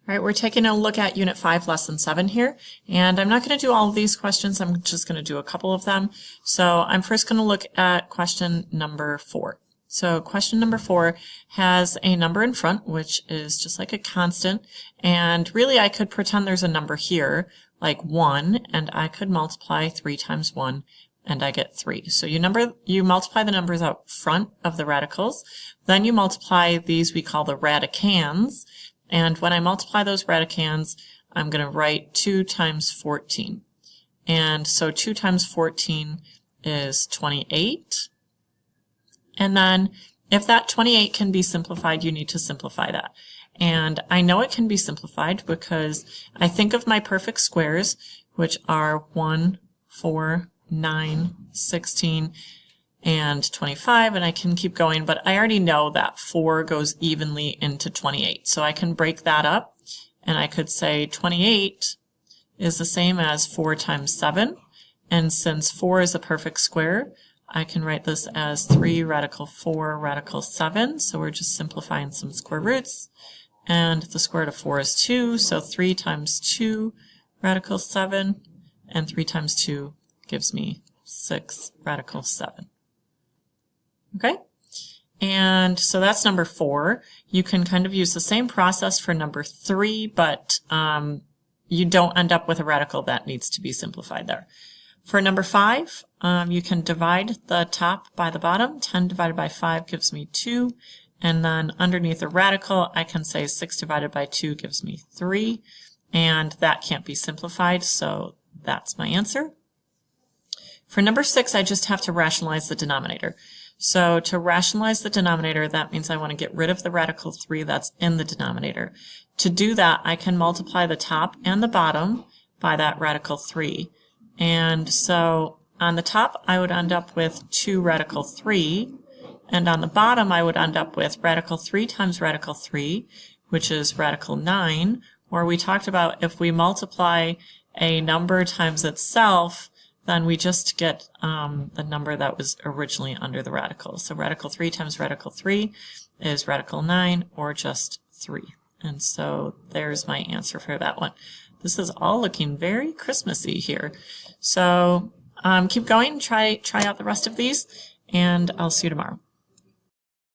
All right, we're taking a look at Unit 5, Lesson 7 here, and I'm not going to do all of these questions. I'm just going to do a couple of them. So I'm first going to look at question number 4. So question number 4 has a number in front, which is just like a constant, and really I could pretend there's a number here, like 1, and I could multiply 3 times 1, and I get 3. So you multiply the numbers out front of the radicals, then you multiply these we call the radicands. And when I multiply those radicands, I'm going to write 2 times 14. And so 2 times 14 is 28. And then if that 28 can be simplified, you need to simplify that. And I know it can be simplified because I think of my perfect squares, which are 1, 4, 9, 16, and 25, and I can keep going, but I already know that 4 goes evenly into 28. So I can break that up, and I could say 28 is the same as 4 times 7, and since 4 is a perfect square, I can write this as 3 radical 4 radical 7, so we're just simplifying some square roots, and the square root of 4 is 2, so 3 times 2 radical 7, and 3 times 2 gives me 6 radical 7. Okay, and so that's number 4. You can kind of use the same process for number 3, but you don't end up with a radical that needs to be simplified there. For number 5, you can divide the top by the bottom. 10 divided by 5 gives me 2, and then underneath the radical, I can say 6 divided by 2 gives me 3, and that can't be simplified, so that's my answer. For number 6, I just have to rationalize the denominator. So to rationalize the denominator, that means I want to get rid of the radical 3 that's in the denominator. To do that, I can multiply the top and the bottom by that radical 3. And so on the top, I would end up with 2 radical 3. And on the bottom, I would end up with radical 3 times radical 3, which is radical 9. Or we talked about if we multiply a number times itself, then we just get the number that was originally under the radical. So radical 3 times radical 3 is radical 9, or just 3. And so there's my answer for that one. This is all looking very Christmassy here. So keep going, try out the rest of these, and I'll see you tomorrow.